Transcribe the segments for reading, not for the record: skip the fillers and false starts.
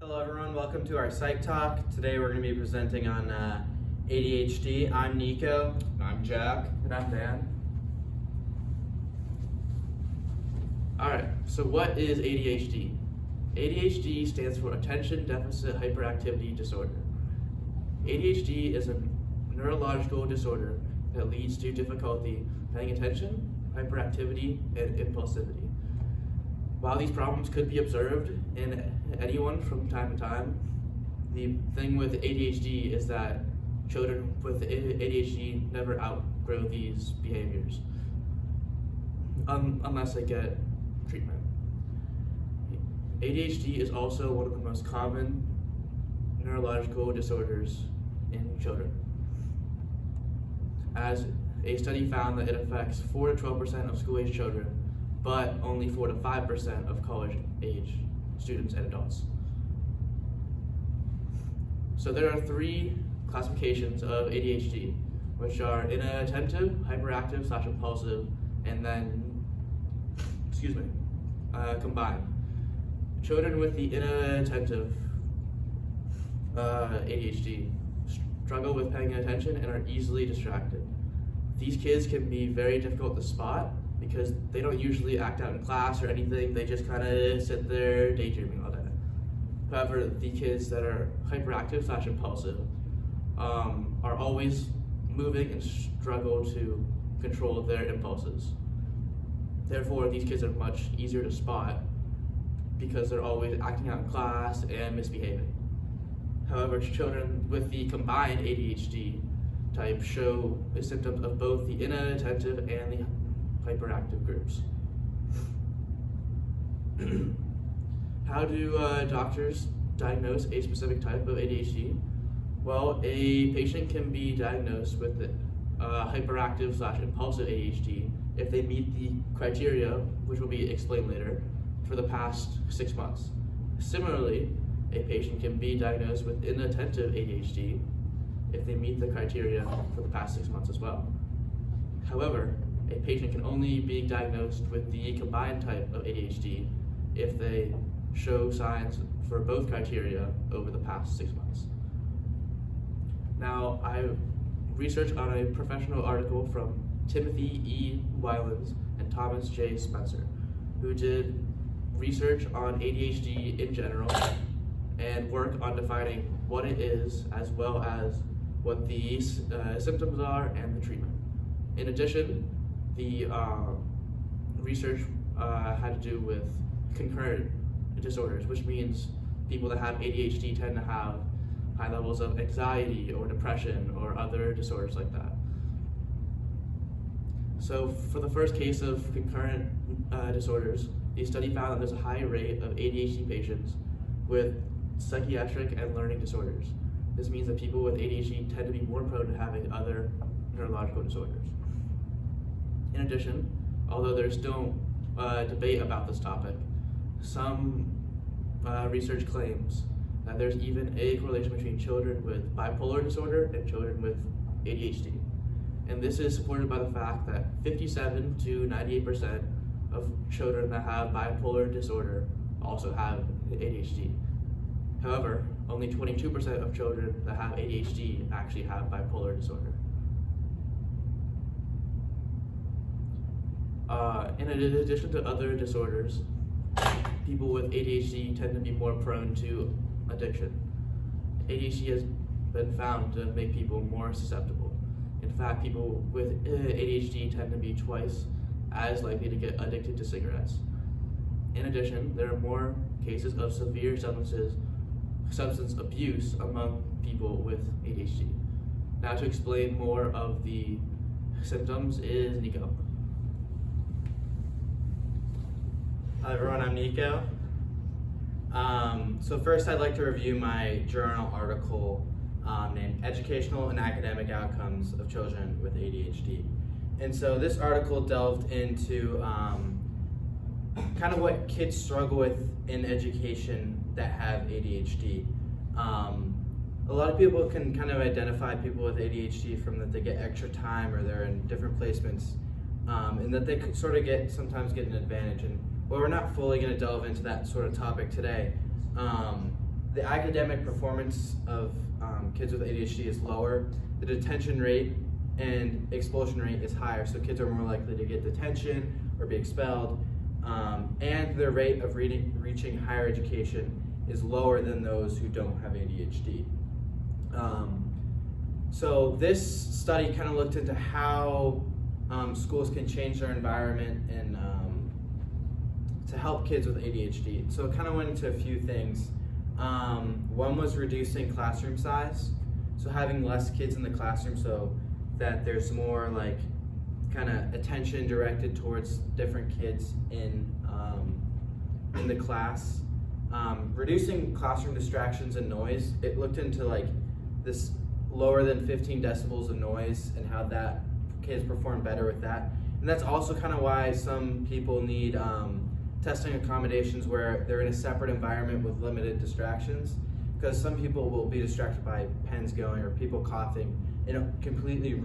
Hello everyone, welcome to our Psych Talk. Today we're going to be presenting on ADHD. I'm Nico. I'm Jack. And I'm Dan. Alright, so what is ADHD? ADHD stands for Attention Deficit Hyperactivity Disorder. ADHD is a neurological disorder that leads to difficulty paying attention, hyperactivity, and impulsivity. While these problems could be observed in anyone from time to time, the thing with ADHD is that children with ADHD never outgrow these behaviors unless they get treatment. ADHD is also one of the most common neurological disorders in children, as a study found that it affects 4 to 12% of school-age children, but only 4 to 5% of college-age students and adults. So there are 3 classifications of ADHD, which are inattentive, hyperactive / impulsive, and then, combined. Children with the inattentive ADHD struggle with paying attention and are easily distracted. These kids can be very difficult to spot because they don't usually act out in class or anything. They just kind of sit there daydreaming all day. However, the kids that are hyperactive / impulsive are always moving and struggle to control their impulses. Therefore, these kids are much easier to spot because they're always acting out in class and misbehaving. However, children with the combined ADHD type show symptoms of both the inattentive and the hyperactive groups. How do doctors diagnose a specific type of ADHD? Well, a patient can be diagnosed with the hyperactive / impulsive ADHD if they meet the criteria, which will be explained later, for the past 6 months. Similarly, a patient can be diagnosed with inattentive ADHD if they meet the criteria for the past 6 months as well. However, a patient can only be diagnosed with the combined type of ADHD if they show signs for both criteria over the past 6 months. Now, I researched on a professional article from Timothy E. Wylens and Thomas J. Spencer, who did research on ADHD in general and work on defining what it is as well as what the symptoms are and the treatment. In addition, the research had to do with concurrent disorders, which means people that have ADHD tend to have high levels of anxiety or depression or other disorders like that. So for the first case of concurrent disorders, the study found that there's a high rate of ADHD patients with psychiatric and learning disorders. This means that people with ADHD tend to be more prone to having other neurological disorders. In addition, although there's still debate about this topic, some research claims that there's even a correlation between children with bipolar disorder and children with ADHD. And this is supported by the fact that 57 to 98% of children that have bipolar disorder also have ADHD. However, only 22% of children that have ADHD actually have bipolar disorder. In addition to other disorders, people with ADHD tend to be more prone to addiction. ADHD has been found to make people more susceptible. In fact, people with ADHD tend to be twice as likely to get addicted to cigarettes. In addition, there are more cases of severe substance abuse among people with ADHD. Now, to explain more of the symptoms is Nico. Hi everyone, I'm Nico. So first I'd like to review my journal article named Educational and Academic Outcomes of Children with ADHD. And so this article delved into kind of what kids struggle with in education that have ADHD. A lot of people can kind of identify people with ADHD from that they get extra time or they're in different placements, and that they could sort of sometimes get an advantage. And well, we're not fully going to delve into that sort of topic today, the academic performance of kids with ADHD is lower. The detention rate and expulsion rate is higher, so kids are more likely to get detention or be expelled. And their rate of reaching higher education is lower than those who don't have ADHD. So this study kind of looked into how schools can change their environment and to help kids with ADHD. So it kind of went into a few things. One was reducing classroom size, so having less kids in the classroom so that there's more like kind of attention directed towards different kids in the class. Reducing classroom distractions and noise. It looked into like this lower than 15 decibels of noise and how that kids perform better with that. And that's also kind of why some people need testing accommodations where they're in a separate environment with limited distractions, because some people will be distracted by pens going or people coughing, and it'll completely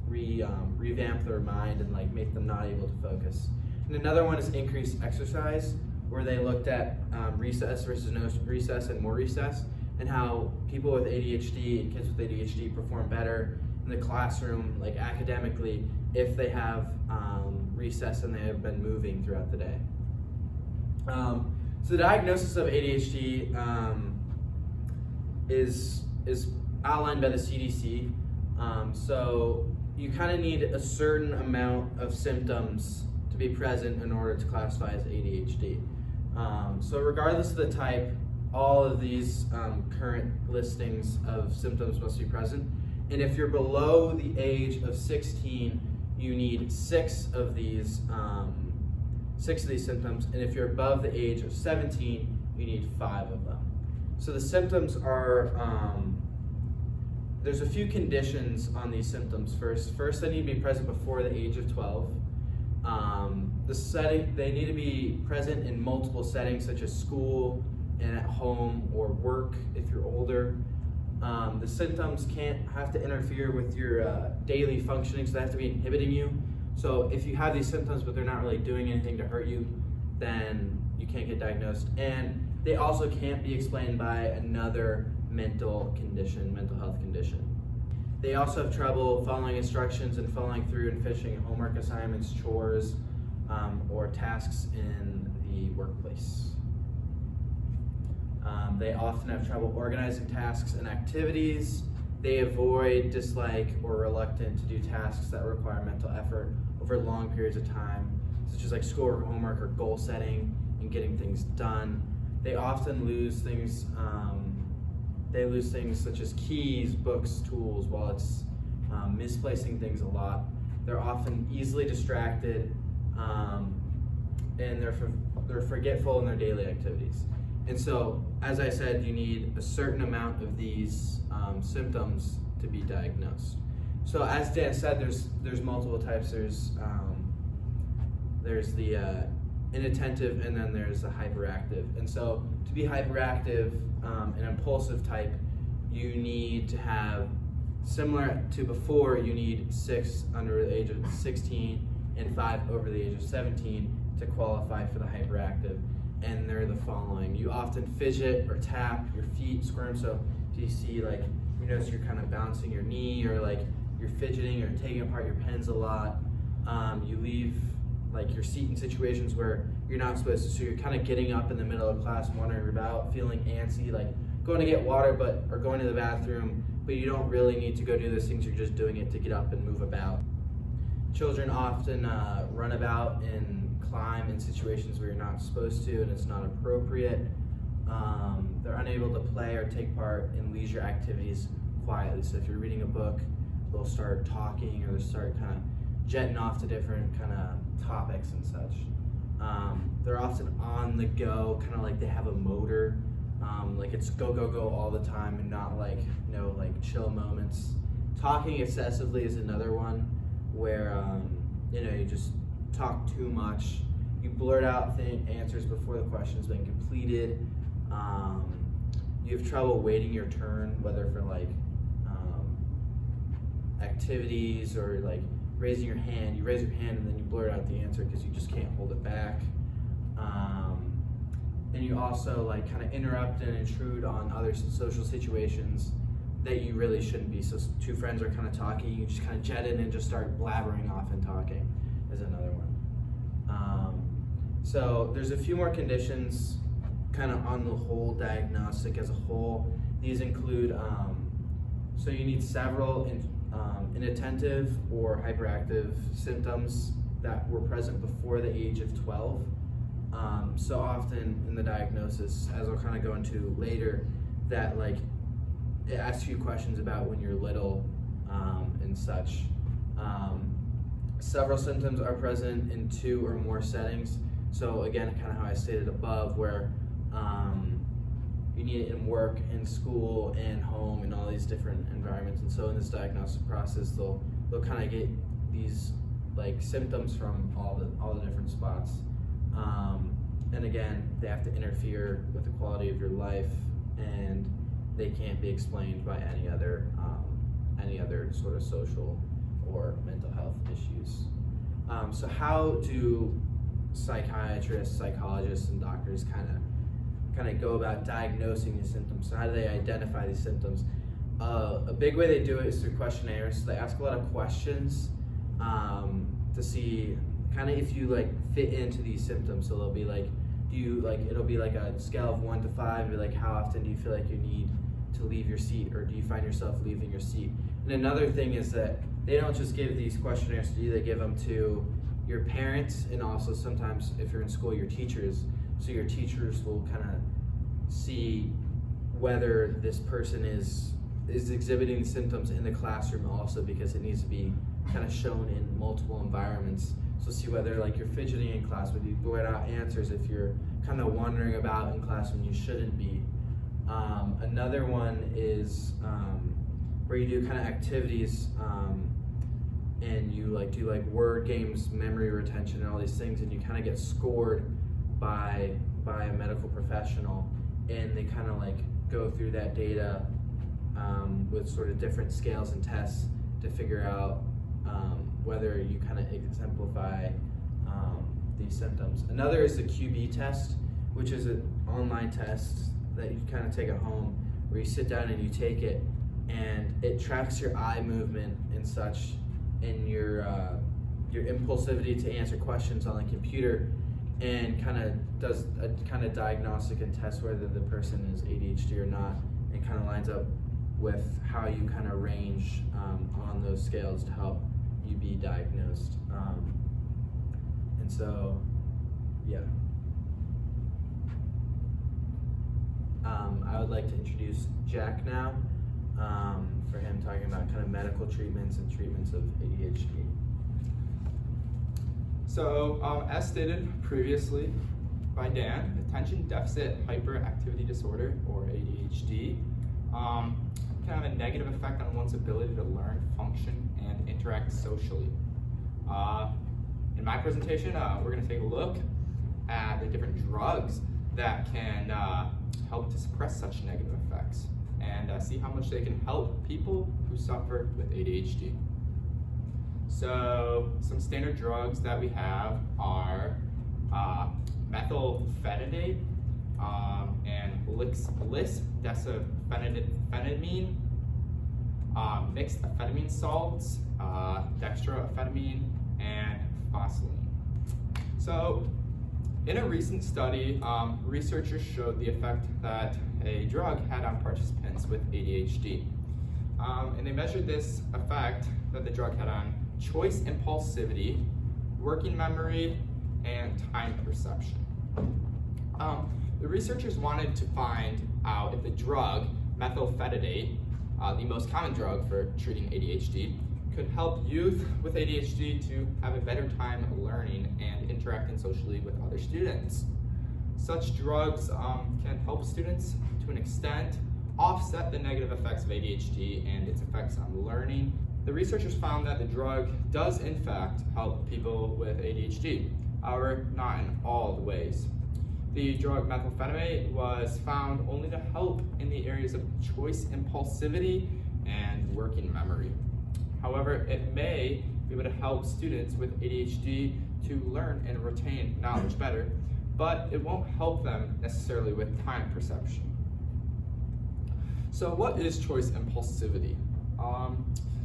revamp their mind and like make them not able to focus. And another one is increased exercise, where they looked at recess versus no recess and more recess, and how people with ADHD and kids with ADHD perform better in the classroom, like academically, if they have recess and they have been moving throughout the day. So the diagnosis of ADHD is outlined by the CDC. So you kind of need a certain amount of symptoms to be present in order to classify as ADHD. So regardless of the type, all of these current listings of symptoms must be present. And if you're below the age of 16, you need six of these symptoms. And if you're above the age of 17, you need 5 of them. So the symptoms are, there's a few conditions on these symptoms. First, they need to be present before the age of 12. They need to be present in multiple settings, such as school and at home or work if you're older. The symptoms can't have to interfere with your daily functioning, so they have to be inhibiting you. So if you have these symptoms but they're not really doing anything to hurt you, then you can't get diagnosed. And they also can't be explained by another mental health condition. They also have trouble following instructions and following through and finishing homework assignments, chores, or tasks in the workplace. They often have trouble organizing tasks and activities. They avoid, dislike, or reluctant to do tasks that require mental effort over long periods of time, such as like school or homework or goal setting and getting things done. They often lose things. They lose things such as keys, books, tools, wallets, misplacing things a lot. They're often easily distracted, and they're forgetful in their daily activities. And so, as I said, you need a certain amount of these symptoms to be diagnosed. So, as Dan said, there's multiple types. There's the inattentive, and then there's the hyperactive. And so, to be hyperactive, an impulsive type, you need to have, similar to before, you need 6 under the age of 16 and 5 over the age of 17 to qualify for the hyperactive. And they're the following. You often fidget or tap, your feet squirm. So if you see, like, you notice you're kind of bouncing your knee, or like you're fidgeting or taking apart your pens a lot. You leave like your seat in situations where you're not supposed to. So you're kind of getting up in the middle of class, wandering about, feeling antsy, like going to get water, or going to the bathroom, but you don't really need to go do those things. You're just doing it to get up and move about. Children often run about and climb in situations where you're not supposed to and it's not appropriate. They're unable to play or take part in leisure activities quietly. So if you're reading a book, they'll start talking, or they'll start kind of jetting off to different kind of topics and such. They're often on the go, kind of like they have a motor. Like it's go, go, go all the time, and not like, like chill moments. Talking excessively is another one where, you just talk too much. You blurt out answers before the question's been completed. You have trouble waiting your turn, whether for like activities or like raising your hand. You raise your hand and then you blurt out the answer because you just can't hold it back. and you also like kind of interrupt and intrude on other social situations that you really shouldn't be. So two friends are kind of talking, you just kind of jet in and just start blabbering off and talking is another one. So there's a few more conditions kind of on the whole diagnostic as a whole. These include, so you need several inattentive or hyperactive symptoms that were present before the age of 12. So often in the diagnosis, as I'll kind of go into later, that like it asks you questions about when you're little and such. Several symptoms are present in 2 or more settings. So again, kind of how I stated above, where you need it in work, in school, and home, in all these different environments. And so in this diagnostic process, they'll kind of get these like symptoms from all the different spots. And again, they have to interfere with the quality of your life, and they can't be explained by any other sort of social or mental health issues. So how do psychiatrists, psychologists, and doctors kind of go about diagnosing these symptoms? So how do they identify these symptoms? A big way they do it is through questionnaires. So they ask a lot of questions to see kind of if you like fit into these symptoms. So they'll be like, it'll be like a scale of 1 to 5, be like, how often do you feel like you need to leave your seat, or do you find yourself leaving your seat? And another thing is that they don't just give these questionnaires to you, they give them to your parents, and also sometimes if you're in school, your teachers. So your teachers will kind of see whether this person is exhibiting symptoms in the classroom also, because it needs to be kind of shown in multiple environments. So see whether like you're fidgeting in class, whether you blurt out answers, if you're kind of wandering about in class when you shouldn't be. Another one is where you do kind of activities and you like do like word games, memory retention, and all these things, and you kind of get scored by a medical professional, and they kind of like go through that data with sort of different scales and tests to figure out whether you kind of exemplify these symptoms. Another is the QB test, which is an online test that you kind of take at home, where you sit down and you take it, and it tracks your eye movement and such, and your impulsivity to answer questions on the computer, and kind of does a kind of diagnostic and tests whether the person is ADHD or not, and kind of lines up with how you kind of range on those scales to help you be diagnosed. And so, yeah. I would like to introduce Jack now, for him talking about kind of medical treatments and treatments of ADHD. So, as stated previously by Dan, attention deficit hyperactivity disorder, or ADHD, can have a negative effect on one's ability to learn, function, and interact socially. In my presentation, we're going to take a look at the different drugs that can help to suppress such negative effects, and see how much they can help people who suffer with ADHD. So some standard drugs that we have are methylphenidate and lisdexamfetamine, mixed amphetamine salts, dextroamphetamine, and phospholine. So in a recent study, researchers showed the effect that a drug had on participants with ADHD. And they measured this effect that the drug had on choice impulsivity, working memory, and time perception. The researchers wanted to find out if the drug, methylphenidate, the most common drug for treating ADHD, could help youth with ADHD to have a better time learning and interacting socially with other students. Such drugs can help students, to an extent, offset the negative effects of ADHD and its effects on learning. The researchers found that the drug does in fact help people with ADHD, however, not in all the ways. The drug methylphenidate was found only to help in the areas of choice impulsivity and working memory. However, it may be able to help students with ADHD to learn and retain knowledge better, but it won't help them necessarily with time perception. So what is choice impulsivity?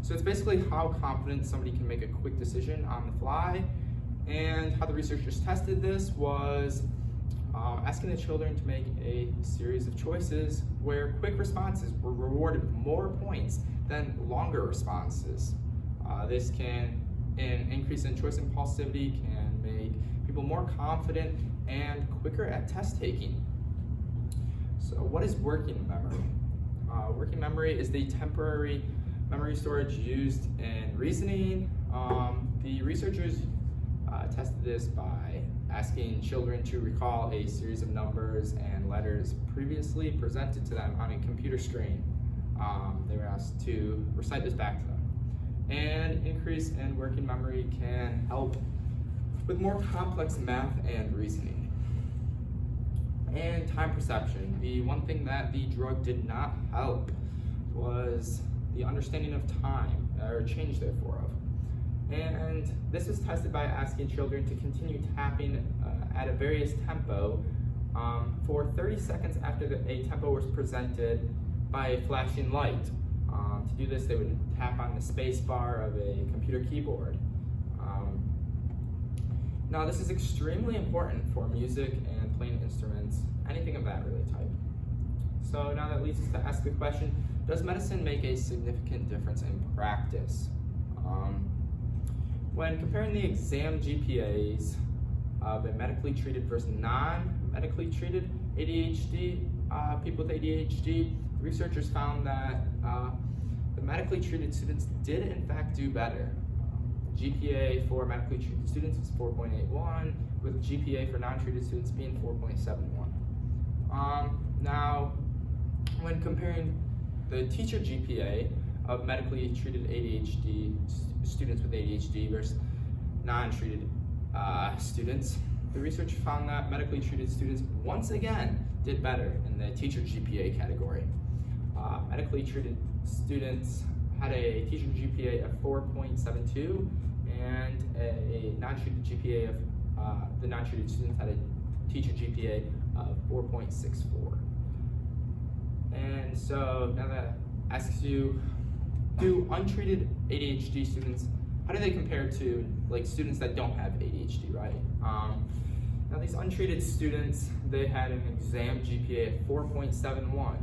So it's basically how confident somebody can make a quick decision on the fly, and how the researchers tested this was asking the children to make a series of choices where quick responses were rewarded with more points than longer responses. This can, an increase in choice impulsivity can make people more confident and quicker at test taking. So what is working memory? Working memory is the temporary memory storage used in reasoning. The researchers tested this by asking children to recall a series of numbers and letters previously presented to them on a computer screen. They were asked to recite this back to them. And increase in working memory can help with more complex math and reasoning. And time perception. The one thing that the drug did not help was the understanding of time, or change therefore of. And this was tested by asking children to continue tapping at a various tempo for 30 seconds after a tempo was presented by a flashing light. To do this, they would tap on the space bar of a computer keyboard. Now, this is extremely important for music and playing instruments, anything of that really type. So now that leads us to ask the question, does medicine make a significant difference in practice? When comparing the exam GPAs of a medically treated versus non-medically treated ADHD, people with ADHD, researchers found that the medically treated students did in fact do better. GPA for medically treated students is 4.81, with GPA for non-treated students being 4.71. Now, when comparing the teacher GPA of medically treated ADHD students with ADHD versus non-treated students, the research found that medically treated students once again did better in the teacher GPA category. Medically treated students had a teacher GPA of 4.72, and a non-treated GPA of the non-treated students had a teacher GPA of 4.64. And so now that asks you, do untreated ADHD students, how do they compare to like students that don't have ADHD, right? Now these untreated students, they had an exam GPA of 4.71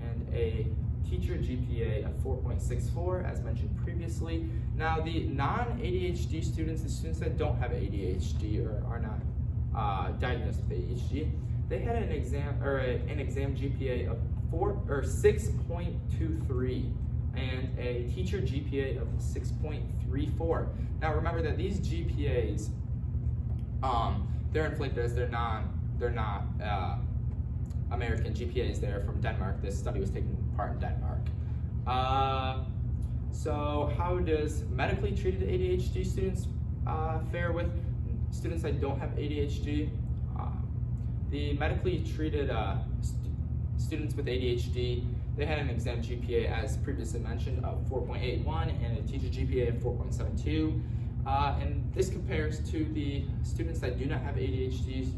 and a teacher GPA of 4.64, as mentioned previously. Now the non-ADHD students, the students that don't have ADHD or are not diagnosed with ADHD, they had an exam GPA of 6.23 and a teacher GPA of 6.34. Now remember that these GPAs, they're inflated as they're not American GPAs. They're from Denmark. This study was taken part in Denmark. So how does medically treated ADHD students fare with students that don't have ADHD? The medically treated students with ADHD, they had an exam GPA, as previously mentioned, of 4.81 and a teacher GPA of 4.72. And this compares to the students that do not have ADHD's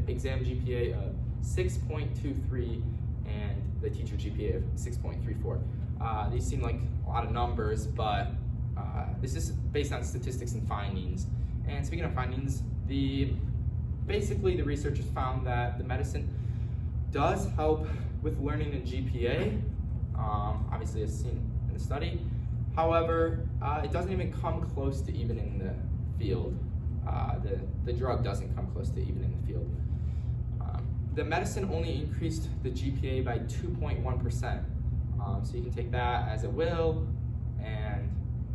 exam GPA of 6.23 and the teacher GPA of 6.34. These seem like a lot of numbers, but this is based on statistics and findings. And speaking of findings, basically the researchers found that the medicine does help with learning in GPA, obviously as seen in the study. However, it doesn't even come close to even in the field. The drug doesn't come close to even in the field. The medicine only increased the GPA by 2.1%. So you can take that as it will, and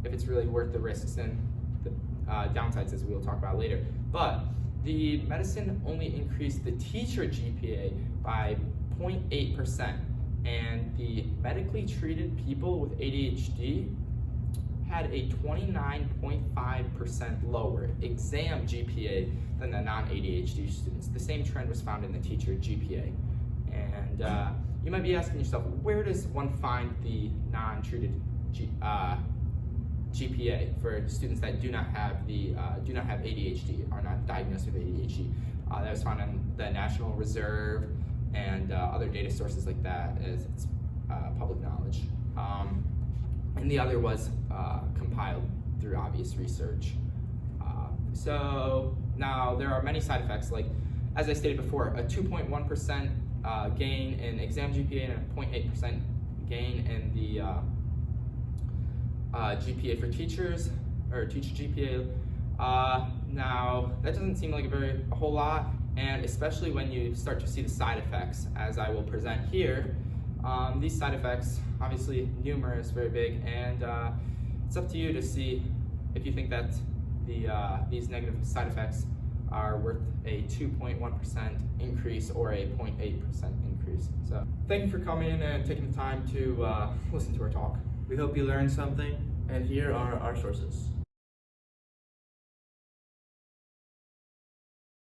if it's really worth the risks and the downsides, as we'll talk about later. But the medicine only increased the teacher GPA by 0.8%, and the medically treated people with ADHD had a 29.5% lower exam GPA than the non-ADHD students. The same trend was found in the teacher GPA. And you might be asking yourself, where does one find the non-treated GPA for students that do not have ADHD, are not diagnosed with ADHD? that was found in the National Reserve and other data sources like that, as it's public knowledge. And the other was compiled through obvious research. So now there are many side effects, like as I stated before, a 2.1% gain in exam GPA and a 0.8% gain in the GPA for teachers, or teacher GPA. Now that doesn't seem like a whole lot, and especially when you start to see the side effects, as I will present here. These side effects, obviously numerous, very big, and it's up to you to see if you think that these negative side effects are worth a 2.1% increase or a 0.8% increase. So thank you for coming and taking the time to listen to our talk. We hope you learned something. And here are our sources.